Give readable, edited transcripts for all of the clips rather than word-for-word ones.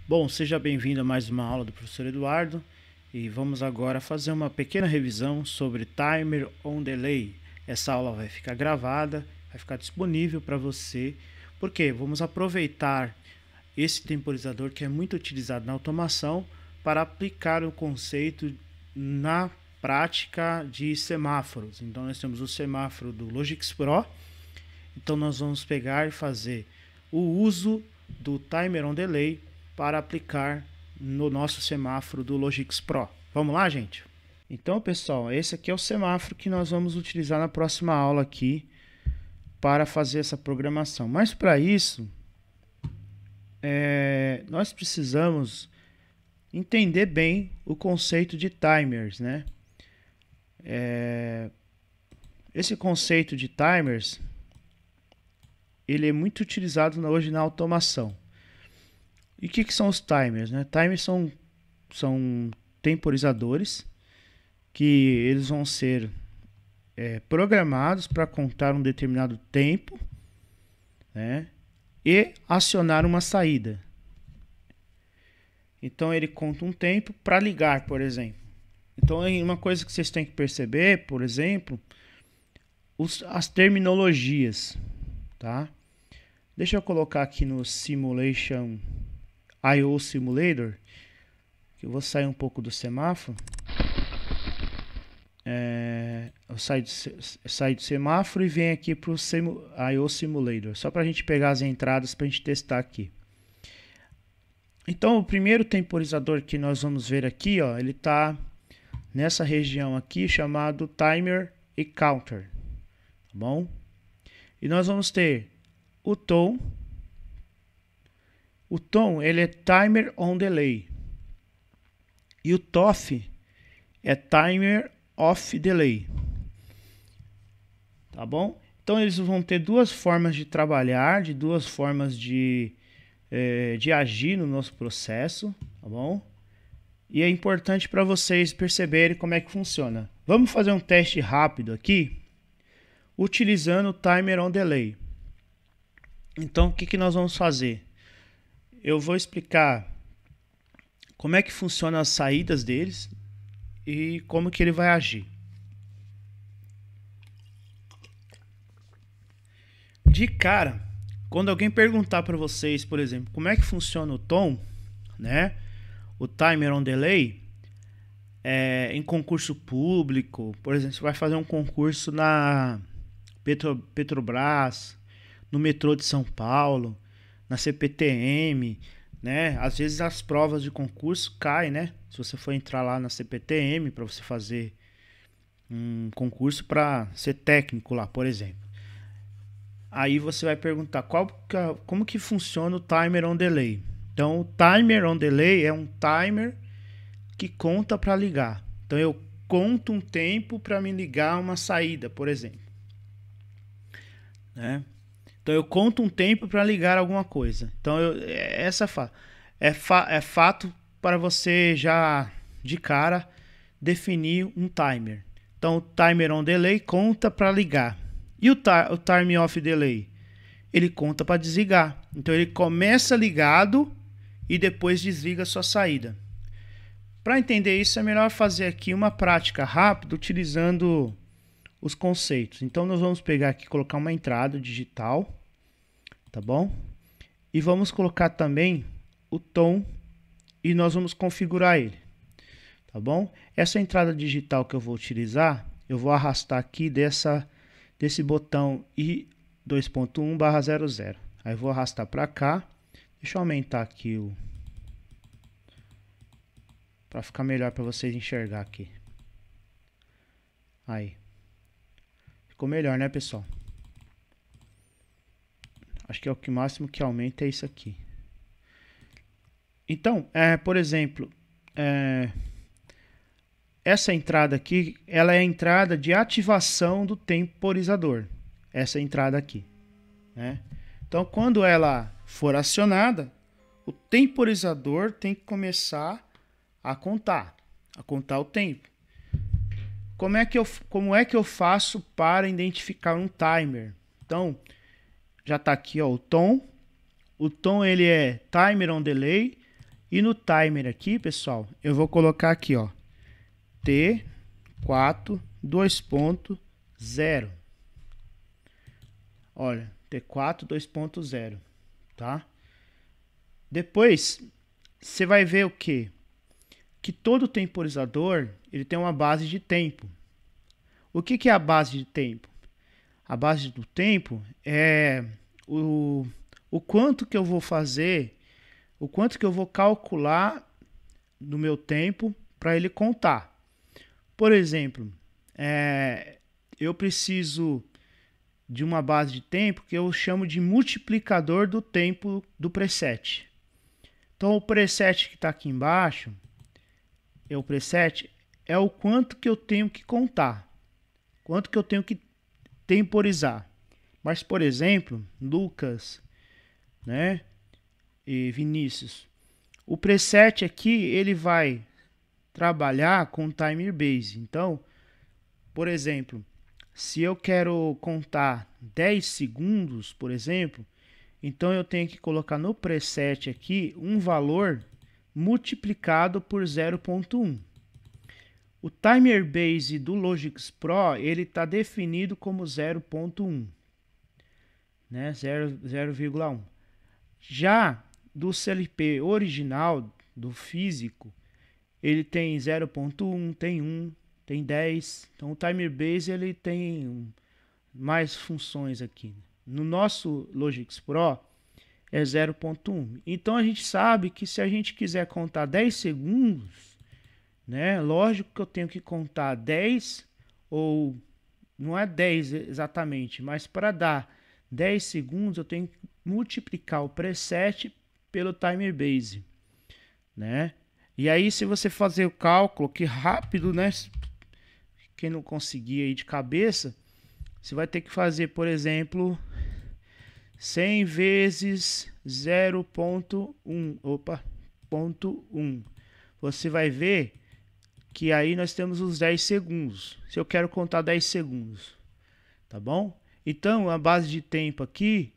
Bom, seja bem-vindo a mais uma aula do professor Eduardo e vamos agora fazer uma pequena revisão sobre Timer on Delay. Essa aula vai ficar gravada, vai ficar disponível para você, porque vamos aproveitar esse temporizador que é muito utilizado na automação para aplicar o conceito na prática de semáforos. Então nós temos o semáforo do Logix Pro, então nós vamos pegar e fazer o uso do Timer on Delay para aplicar no nosso semáforo do Logix Pro. Vamos lá, gente? Então, pessoal, esse aqui é o semáforo que nós vamos utilizar na próxima aula aqui para fazer essa programação. Mas para isso, nós precisamos entender bem o conceito de timers, né? Esse conceito de timers, ele é muito utilizado hoje na automação. E o que são os timers, né? Timers são temporizadores que eles vão ser programados para contar um determinado tempo, né? E acionar uma saída. Então ele conta um tempo para ligar, por exemplo. Então uma coisa que vocês têm que perceber, por exemplo, as terminologias, tá? Deixa eu colocar aqui no Simulation I/O Simulator, que eu vou sair um pouco do semáforo. Eu saio do semáforo e venho aqui para o I/O Simulator, só para a gente pegar as entradas para a gente testar aqui. Então, o primeiro temporizador que nós vamos ver aqui, ó, ele está nessa região aqui chamado Timer e Counter, tá bom? E nós vamos ter o tom. O tom, ele é Timer on Delay. E o TOF é Timer off Delay. Tá bom? Então eles vão ter duas formas de trabalhar, duas formas de agir no nosso processo, tá bom? E é importante para vocês perceberem como é que funciona. Vamos fazer um teste rápido aqui, utilizando o Timer on Delay. Então o que nós vamos fazer? Eu vou explicar como é que funciona as saídas deles e como que ele vai agir. De cara, quando alguém perguntar para vocês, por exemplo, como é que funciona o tom, né? O Timer on Delay, em concurso público, por exemplo, você vai fazer um concurso na Petrobras, no metrô de São Paulo, na CPTM, né? Às vezes as provas de concurso caem, né? Se você for entrar lá na CPTM para você fazer um concurso para ser técnico lá, por exemplo. Aí você vai perguntar como que funciona o Timer on Delay. Então, o Timer on Delay é um timer que conta para ligar. Então, eu conto um tempo para me ligar uma saída, por exemplo, né? Então eu conto um tempo para ligar alguma coisa. Então essa é fato para você já de cara definir um timer. Então o Timer on Delay conta para ligar. E o Time off Delay? Ele conta para desligar. Então ele começa ligado e depois desliga a sua saída. Para entender isso é melhor fazer aqui uma prática rápida utilizando os conceitos. Então nós vamos pegar aqui, colocar uma entrada digital, tá bom? E vamos colocar também o tom e nós vamos configurar ele, tá bom? Essa entrada digital que eu vou utilizar, eu vou arrastar aqui desse botão I2.1/00. Aí eu vou arrastar para cá. Deixa eu aumentar aqui para ficar melhor para vocês enxergar aqui. Aí. Ficou melhor, né, pessoal? Acho que é o que máximo que aumenta é isso aqui. Então, por exemplo, essa entrada aqui, ela é a entrada de ativação do temporizador. Essa entrada aqui, né? Então, quando ela for acionada, o temporizador tem que começar a contar o tempo. Como é que eu faço para identificar um timer? Então, já está aqui, ó, o tom. O tom ele é Timer on Delay E no timer aqui, pessoal, eu vou colocar aqui, ó, T4 2.0. Olha, T4 2.0, tá? Depois, você vai ver o quê? Que todo temporizador, ele tem uma base de tempo. O que é a base de tempo? A base do tempo é o quanto que eu vou fazer, o quanto que eu vou calcular no meu tempo para ele contar. Por exemplo, eu preciso de uma base de tempo que eu chamo de multiplicador do tempo do preset. Então, o preset que está aqui embaixo, o preset é o quanto que eu tenho que contar, quanto que eu tenho que temporizar. Mas, por exemplo, Lucas, né, e Vinícius, o preset aqui ele vai trabalhar com timer base. Então, por exemplo, se eu quero contar 10 segundos, por exemplo, então eu tenho que colocar no preset aqui um valor multiplicado por 0.1. O timer base do Logix Pro, ele está definido como 0.1, né? 0,1. Já do CLP original, do físico, ele tem 0.1, tem 1, tem 10. Então o timer base ele tem mais funções aqui. No nosso Logix Pro é 0.1. Então a gente sabe que se a gente quiser contar 10 segundos, né? Lógico que eu tenho que contar 10, ou não é 10 exatamente, mas para dar 10 segundos eu tenho que multiplicar o preset pelo timer base, né? E aí, se você fazer o cálculo, que rápido, né? Quem não conseguir aí de cabeça, você vai ter que fazer, por exemplo, 100 vezes 0.1. Opa, 0.1. Você vai ver que aí nós temos os 10 segundos. Se eu quero contar 10 segundos, tá bom? Então, a base de tempo aqui,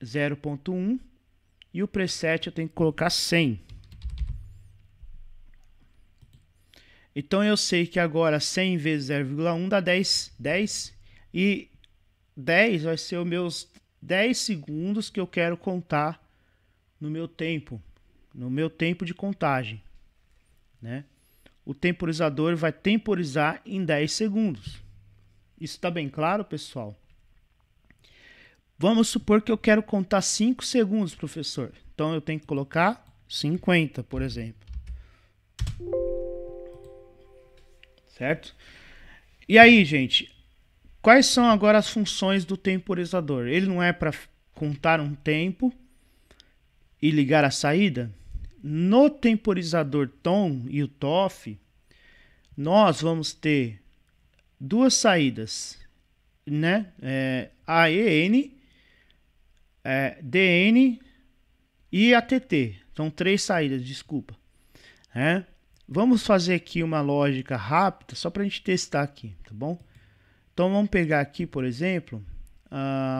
0.1. E o preset eu tenho que colocar 100. Então eu sei que agora 100 vezes 0,1 dá 10. E 10 vai ser os meus 10 segundos que eu quero contar no meu tempo de contagem, né? O temporizador vai temporizar em 10 segundos. Isso está bem claro, pessoal? Vamos supor que eu quero contar 5 segundos, professor. Então eu tenho que colocar 50, por exemplo. Certo? E aí, gente, quais são agora as funções do temporizador? Ele não é para contar um tempo e ligar a saída? No temporizador TON e o TOFF, nós vamos ter duas saídas, né? AEN, DN e ATT. São 3 saídas, desculpa. Vamos fazer aqui uma lógica rápida, só para a gente testar aqui, tá bom? Então vamos pegar aqui, por exemplo,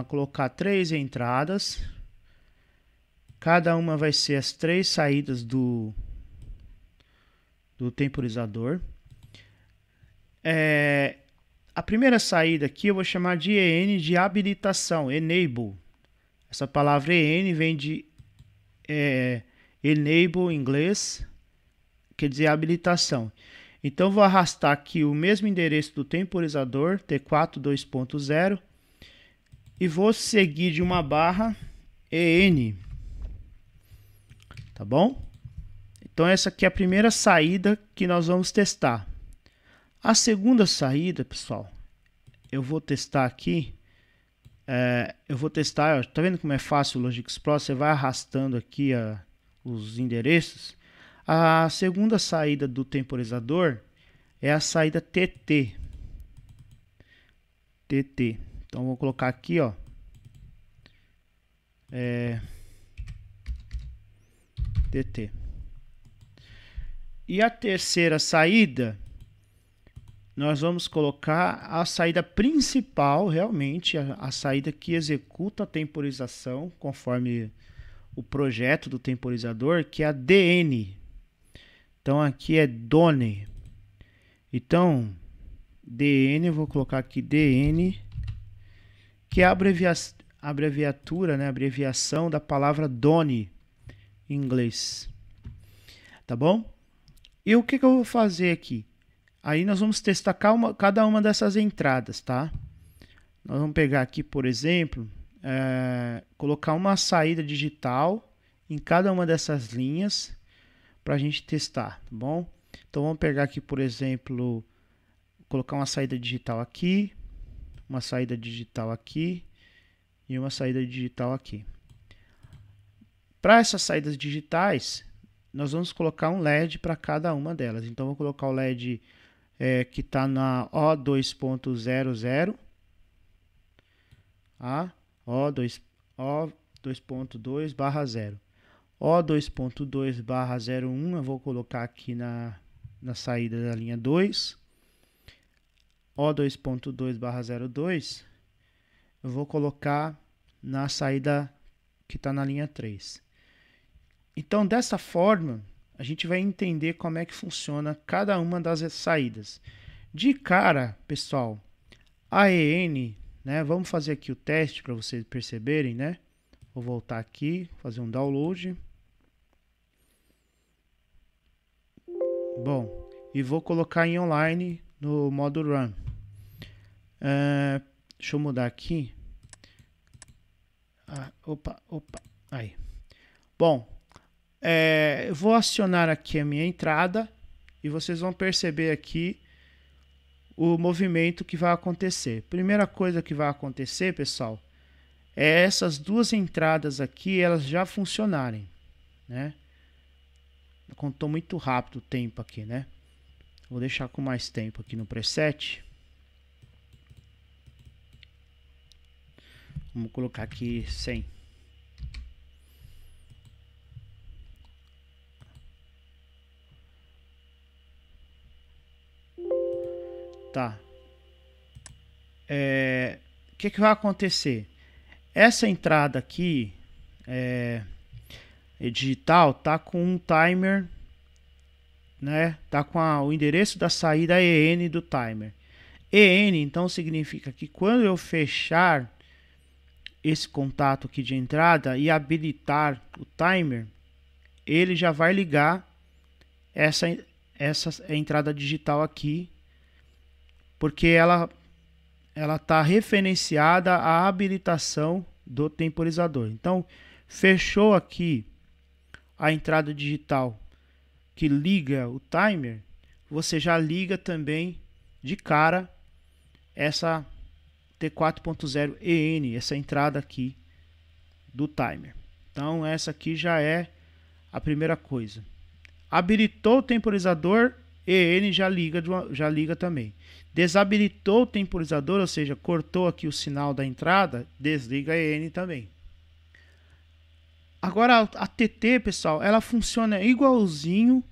colocar 3 entradas. Cada uma vai ser as 3 saídas do temporizador. A primeira saída aqui eu vou chamar de EN de habilitação, Enable. Essa palavra EN vem de Enable em inglês, quer dizer habilitação. Então vou arrastar aqui o mesmo endereço do temporizador, T4 2.0, e vou seguir de uma barra EN. Tá bom? Então essa aqui é a primeira saída que nós vamos testar. A segunda saída, pessoal, eu vou testar aqui. Tá vendo como é fácil o Logix Pro? Você vai arrastando aqui os endereços. A segunda saída do temporizador é a saída TT. Então vou colocar aqui, ó. TT. E a terceira saída, nós vamos colocar a saída principal, realmente, a saída que executa a temporização, conforme o projeto do temporizador, que é a DN. Então aqui é Done. Então, DN, eu vou colocar aqui DN, que é a abreviatura, né, abreviação da palavra Done em inglês. Tá bom? E o que eu vou fazer aqui? Aí nós vamos testar cada uma dessas entradas, tá? Nós vamos pegar aqui, por exemplo, colocar uma saída digital em cada uma dessas linhas para a gente testar, tá bom? Então vamos pegar aqui, por exemplo, colocar uma saída digital aqui, uma saída digital aqui e uma saída digital aqui. Para essas saídas digitais, nós vamos colocar um LED para cada uma delas. Então vou colocar o LED que está na O2.00, O2.2/0. O2.2/01 eu vou colocar aqui na saída da linha 2. O2.2/02 eu vou colocar na saída que está na linha 3. Então, dessa forma, a gente vai entender como é que funciona cada uma das saídas. De cara, pessoal, a EN, né? Vamos fazer aqui o teste para vocês perceberem, né? Vou voltar aqui, fazer um download. Bom, e vou colocar em online no modo Run. Deixa eu mudar aqui. Opa, aí. Bom, eu vou acionar aqui a minha entrada e vocês vão perceber aqui o movimento que vai acontecer. Primeira coisa que vai acontecer, pessoal, é essas duas entradas aqui, elas já funcionarem, né? Contou muito rápido o tempo aqui, né? Vou deixar com mais tempo aqui no preset. Vamos colocar aqui 100. Tá. O que vai acontecer? Essa entrada aqui digital tá com um timer, né? Tá com o endereço da saída EN do timer. EN então significa que quando eu fechar esse contato aqui de entrada e habilitar o timer, ele já vai ligar essa entrada digital aqui, porque ela está referenciada à habilitação do temporizador. Então, fechou aqui a entrada digital que liga o timer, você já liga também de cara essa T4.0 EN, essa entrada aqui do timer. Então, essa aqui já é a primeira coisa. Habilitou o temporizador, EN já liga também. Desabilitou o temporizador, ou seja, cortou aqui o sinal da entrada, desliga EN também. Agora a TT, pessoal, ela funciona igualzinho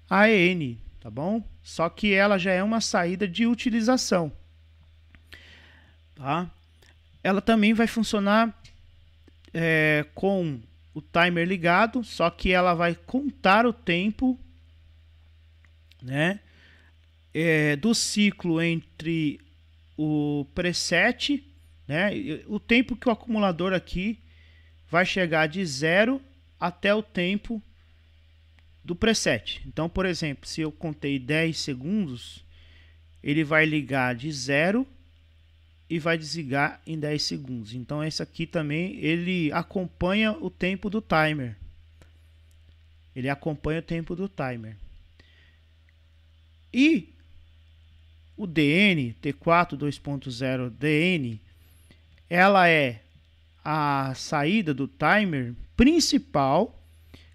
a EN, tá bom? Só que ela já é uma saída de utilização, tá? Ela também vai funcionar com o timer ligado, só que ela vai contar o tempo, né, do ciclo entre o preset, né, o tempo que o acumulador aqui vai chegar de 0 até o tempo do preset. Então, por exemplo, se eu contei 10 segundos, ele vai ligar de 0 e vai desligar em 10 segundos. Então, esse aqui também, ele acompanha o tempo do timer. Ele acompanha o tempo do timer. E o DN, T4 2.0 DN, ela é a saída do timer principal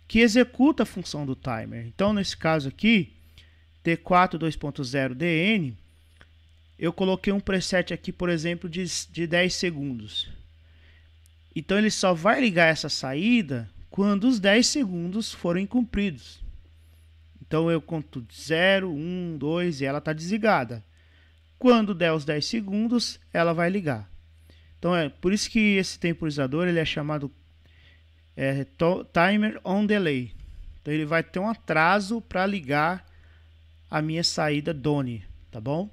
que executa a função do timer. Então, nesse caso aqui, T4 2.0 DN, eu coloquei um preset aqui, por exemplo, de 10 segundos. Então, ele só vai ligar essa saída quando os 10 segundos forem cumpridos. Então, eu conto 0, 1, 2 e ela está desligada. Quando der os 10 segundos, ela vai ligar. Então, é por isso que esse temporizador ele é chamado Timer on delay. Então ele vai ter um atraso para ligar a minha saída DONE, tá bom?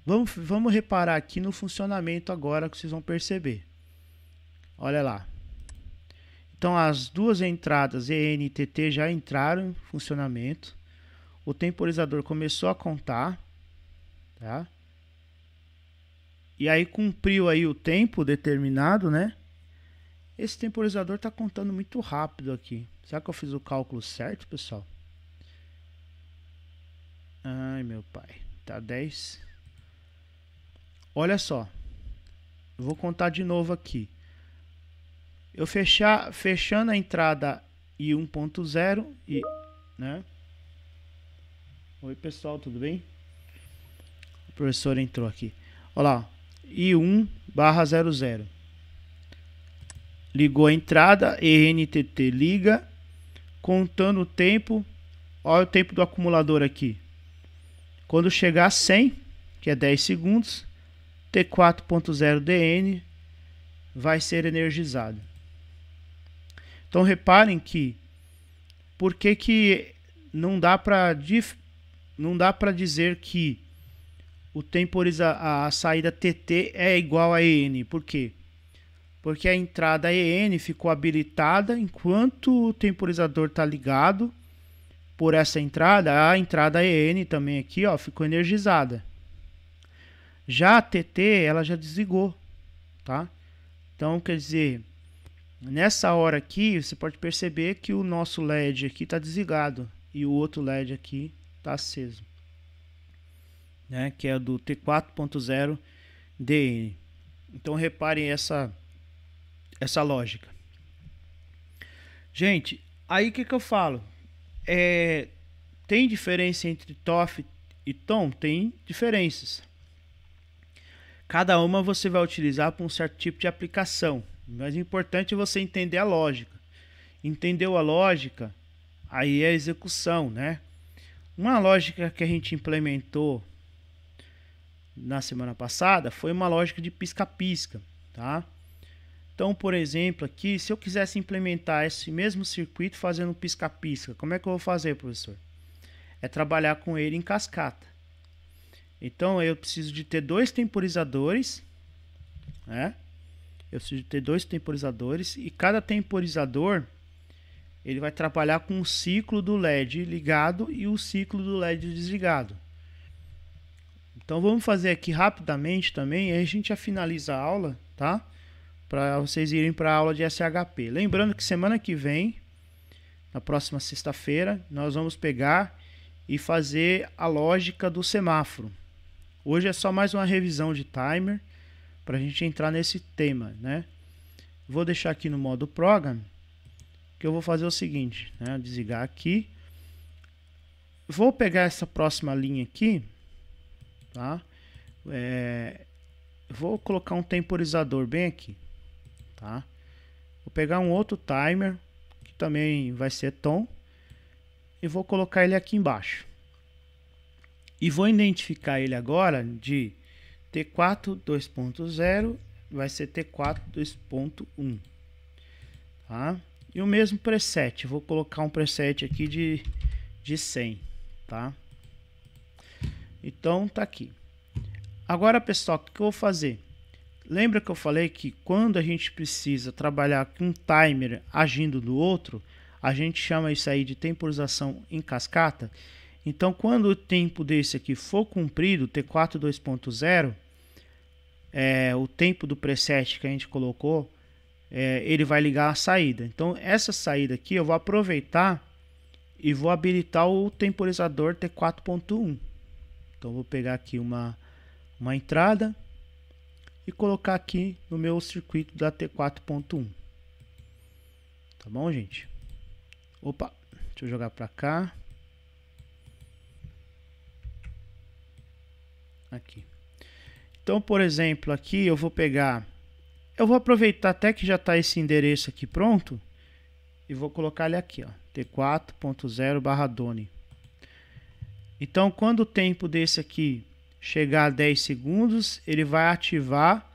Vamos reparar aqui no funcionamento agora que vocês vão perceber. Olha lá. Então as duas entradas EN e TT já entraram em funcionamento. O temporizador começou a contar, tá? E aí cumpriu aí o tempo determinado, né? Esse temporizador está contando muito rápido aqui. Será que eu fiz o cálculo certo, pessoal? Ai, meu pai. Tá 10. Olha só. Eu vou contar de novo aqui. Eu fechando a entrada I1.0 e, né? Oi, pessoal, tudo bem? O professor entrou aqui. Olha lá, I1/00. Ligou a entrada, ENTT liga, contando o tempo. Olha o tempo do acumulador aqui. Quando chegar a 100, que é 10 segundos, T4.0 vai ser energizado. Então reparem que por que não dá para dizer que a saída TT é igual a EN. Por quê? Porque a entrada EN ficou habilitada enquanto o temporizador está ligado. Por essa entrada, a entrada EN também aqui, ó, ficou energizada. Já a TT, ela já desligou, tá? Então, quer dizer, nessa hora aqui, você pode perceber que o nosso LED aqui está desligado e o outro LED aqui está aceso, né? Que é do T4.0 DN. Então, reparem essa lógica. Gente, aí o que eu falo? Tem diferença entre TOF e TON? Tem diferenças. Cada uma você vai utilizar para um certo tipo de aplicação. Mas o importante é você entender a lógica. Entendeu a lógica? Aí é a execução, né? Uma lógica que a gente implementou na semana passada foi uma lógica de pisca-pisca, tá? Então, por exemplo, aqui, se eu quisesse implementar esse mesmo circuito fazendo um pisca-pisca, como é que eu vou fazer, professor? É trabalhar com ele em cascata. Então, eu preciso de ter dois temporizadores, né? Eu preciso de ter dois temporizadores e cada temporizador ele vai trabalhar com o ciclo do LED ligado e o ciclo do LED desligado. Então, vamos fazer aqui rapidamente também, aí a gente já finaliza a aula, tá? Para vocês irem para a aula de SHP. Lembrando que semana que vem, na próxima sexta-feira, nós vamos pegar e fazer a lógica do semáforo. Hoje é só mais uma revisão de timer para a gente entrar nesse tema, né? Vou deixar aqui no modo program, que eu vou fazer o seguinte, né? Desligar aqui. Vou pegar essa próxima linha aqui, tá? Vou colocar um temporizador bem aqui, tá? Vou pegar um outro timer, que também vai ser tom, e vou colocar ele aqui embaixo. E vou identificar ele agora de T4 2.0, vai ser T4 2.1, tá? E o mesmo preset, vou colocar um preset aqui de 100, tá? Então tá aqui. Agora, pessoal, o que eu vou fazer? Lembra que eu falei que quando a gente precisa trabalhar com um timer agindo no outro, a gente chama isso aí de temporização em cascata. Então, quando o tempo desse aqui for cumprido, T4 2.0, o tempo do preset que a gente colocou, ele vai ligar a saída. Então, essa saída aqui eu vou aproveitar e vou habilitar o temporizador T4.1. Então, vou pegar aqui uma entrada e colocar aqui no meu circuito da T4.1. Tá bom, gente? Opa, deixa eu jogar para cá. Aqui. Então, por exemplo, aqui eu vou aproveitar até que já está esse endereço aqui pronto e vou colocar ele aqui, ó, T4.0/DONE. Então, quando o tempo desse aqui chegar a 10 segundos, ele vai ativar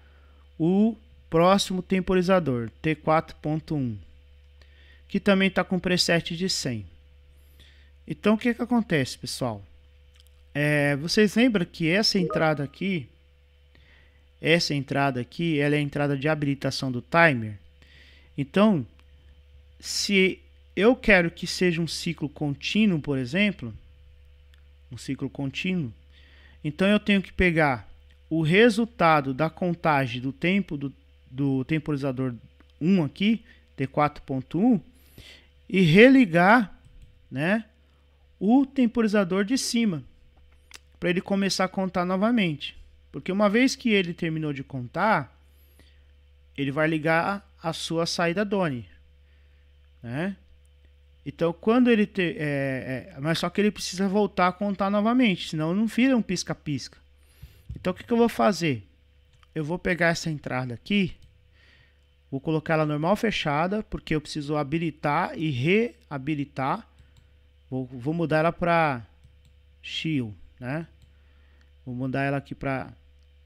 o próximo temporizador, T4.1. que também está com preset de 100. Então o que acontece, pessoal? Vocês lembram que essa entrada aqui, ela é a entrada de habilitação do timer? Então, se eu quero que seja um ciclo contínuo, por exemplo, um ciclo contínuo, então eu tenho que pegar o resultado da contagem do tempo do temporizador 1 aqui, T4.1, e religar, né, o temporizador de cima, para ele começar a contar novamente. Porque uma vez que ele terminou de contar, ele vai ligar a sua saída DONE, né? Então, quando ele mas só que ele precisa voltar a contar novamente, senão não vira um pisca-pisca. Então, o que eu vou fazer? Eu vou pegar essa entrada aqui, vou colocar ela normal fechada, porque eu preciso habilitar e reabilitar. Vou mudar ela para Shield, né? Vou mudar ela aqui para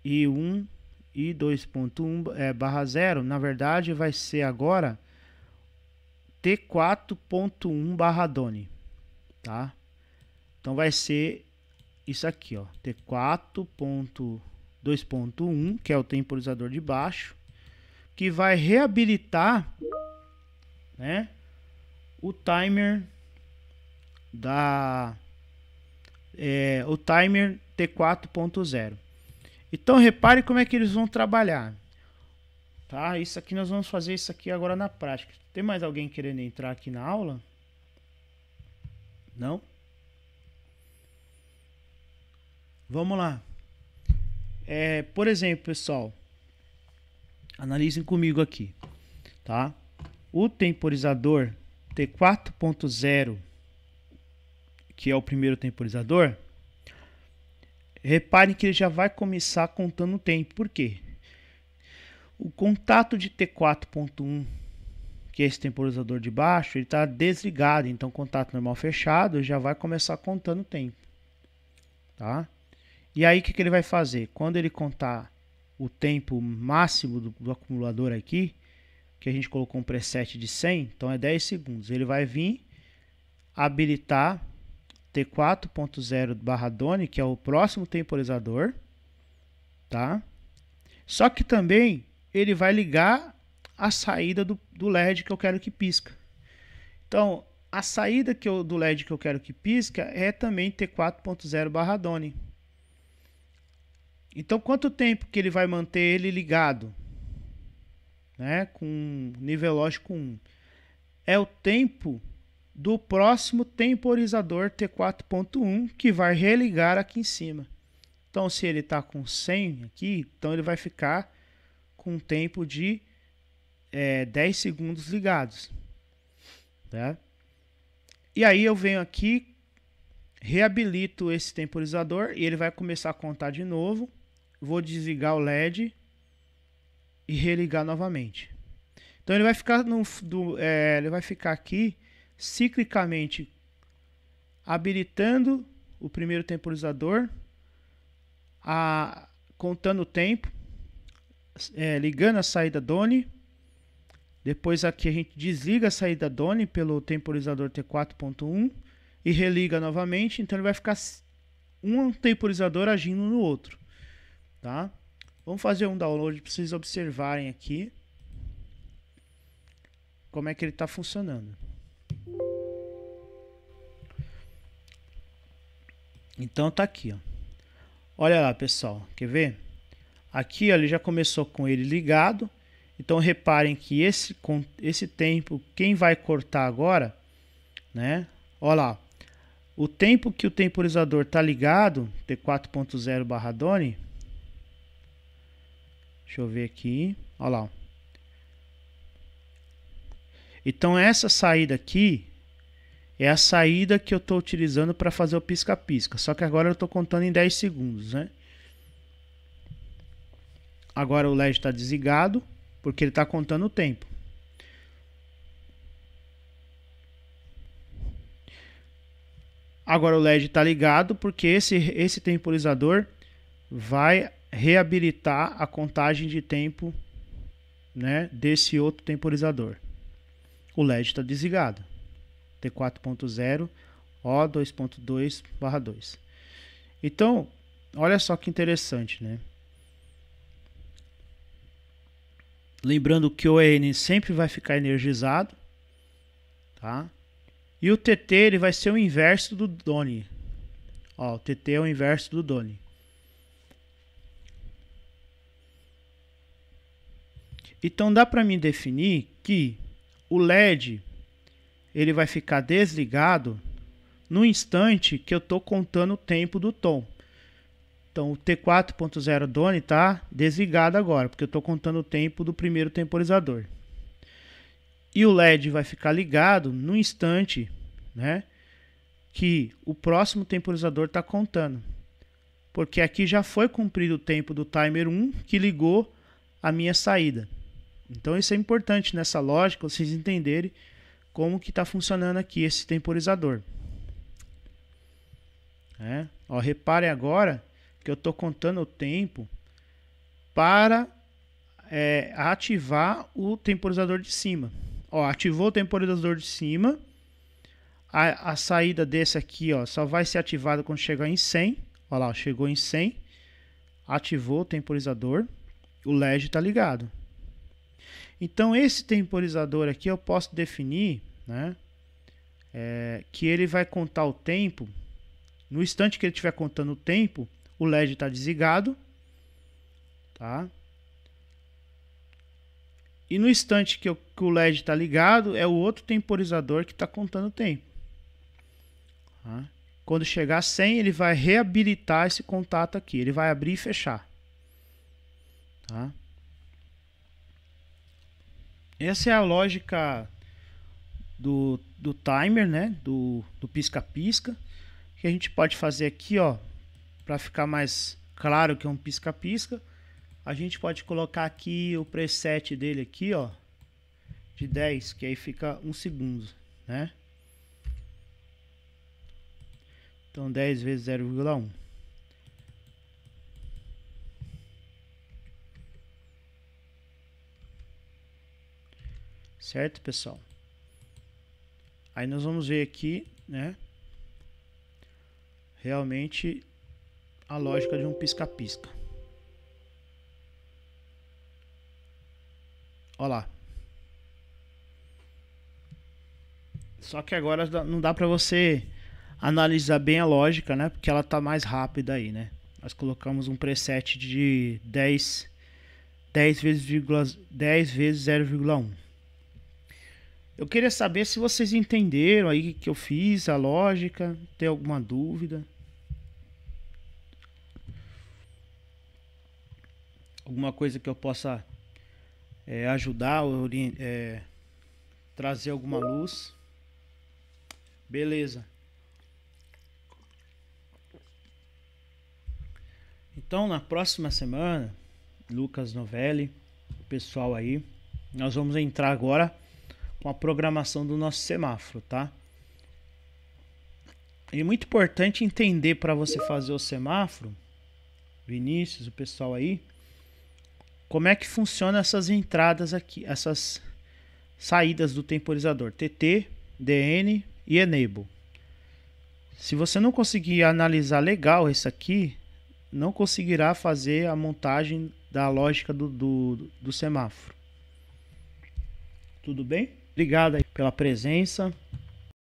I1 e 2.1/0. Na verdade, vai ser agora T4.1/DONE, tá? Então vai ser isso aqui, ó, T4.2.1, que é o temporizador de baixo, que vai reabilitar, né, o timer o timer T4.0. Então repare como é que eles vão trabalhar, tá? Isso aqui nós vamos fazer isso aqui agora na prática. Tem mais alguém querendo entrar aqui na aula? Não? Vamos lá. Por exemplo, pessoal, analisem comigo aqui, tá? O temporizador T4.0, que é o primeiro temporizador, reparem que ele já vai começar contando o tempo. Por quê? O contato de T4.1, que é esse temporizador de baixo, ele está desligado. Então, contato normal fechado já vai começar contando o tempo, tá? E aí, o que ele vai fazer? Quando ele contar o tempo máximo do acumulador aqui, que a gente colocou um preset de 100, então é 10 segundos. Ele vai vir habilitar T4.0/DONE, que é o próximo temporizador, tá? Só que também ele vai ligar a saída do LED que eu quero que pisca. Então, a saída do LED que eu quero que pisca é também T4.0/DONE. Então, quanto tempo que ele vai manter ele ligado, né, com nível lógico 1? É o tempo do próximo temporizador T4.1, que vai religar aqui em cima. Então, se ele está com 100 aqui, então ele vai ficar com um tempo de 10 segundos ligados, tá? E aí eu venho aqui, reabilito esse temporizador e ele vai começar a contar de novo. Vou desligar o LED e religar novamente. Então ele vai ficar ele vai ficar aqui ciclicamente habilitando o primeiro temporizador, contando o tempo, ligando a saída DONE. Depois aqui a gente desliga a saída DONE pelo temporizador T4.1 e religa novamente. Então ele vai ficar um temporizador agindo no outro, tá? Vamos fazer um download para vocês observarem aqui como é que ele está funcionando. Então tá aqui, ó. Olha lá, pessoal, quer ver? Aqui, ó, ele já começou com ele ligado. Então reparem que esse tempo, quem vai cortar agora, né? Olha lá, o tempo que o temporizador tá ligado, T4.0/DONE. Deixa eu ver aqui, olha lá. Então essa saída aqui é a saída que eu estou utilizando para fazer o pisca-pisca. Só que agora eu estou contando em 10 segundos, né? Agora o LED está desligado, porque ele está contando o tempo. Agora o LED está ligado, porque esse temporizador vai reabilitar a contagem de tempo, né, desse outro temporizador. o LED está desligado. T4.0 O 2.2/2. Então, olha só que interessante, né? Lembrando que o EN sempre vai ficar energizado, tá? E o TT ele vai ser o inverso do DONE. Ó, o TT é o inverso do DONE. Então dá para mim definir que o LED ele vai ficar desligado no instante que eu estou contando o tempo do tom. Então o T4.0 DONE está desligado agora, porque eu estou contando o tempo do primeiro temporizador. E o LED vai ficar ligado no instante, né, que o próximo temporizador está contando. Porque aqui já foi cumprido o tempo do timer 1 que ligou a minha saída. Então isso é importante nessa lógica, vocês entenderem como que está funcionando aqui esse temporizador. Ó, reparem agora que eu estou contando o tempo para ativar o temporizador de cima. Ó, ativou o temporizador de cima. A saída desse aqui, ó, só vai ser ativada quando chegar em 100. Olha lá, chegou em 100. Ativou o temporizador. O LED está ligado. Então, esse temporizador aqui eu posso definir, né, que ele vai contar o tempo. No instante que ele estiver contando o tempo, o LED está desligado. Tá? E no instante que o LED está ligado, é o outro temporizador que está contando o tempo. Tá? Quando chegar a 100, ele vai reabilitar esse contato aqui. Ele vai abrir e fechar. Tá? Essa é a lógica do timer, né? Do pisca-pisca. Que a gente pode fazer aqui, ó, para ficar mais claro que é um pisca-pisca. A gente pode colocar aqui o preset dele aqui, ó, de 10, que aí fica 1 segundo, né? Então 10 vezes 0,1. Certo, pessoal? Aí nós vamos ver aqui, né, realmente a lógica de um pisca-pisca. Olha lá. Só que agora não dá para você analisar bem a lógica, né? Porque ela tá mais rápida aí, né? Nós colocamos um preset de 10 vezes 0,1. Eu queria saber se vocês entenderam aí que eu fiz a lógica, tem alguma dúvida? Alguma coisa que eu possa ajudar ou trazer alguma luz? Beleza. Então, na próxima semana, Lucas Novelli, o pessoal aí, nós vamos entrar agora com a programação do nosso semáforo, tá? E é muito importante entender para você fazer o semáforo, Vinícius, o pessoal aí, como é que funciona essas entradas aqui, essas saídas do temporizador, TT, DN e Enable. Se você não conseguir analisar legal isso aqui, não conseguirá fazer a montagem da lógica do semáforo. Tudo bem? Obrigado aí pela presença.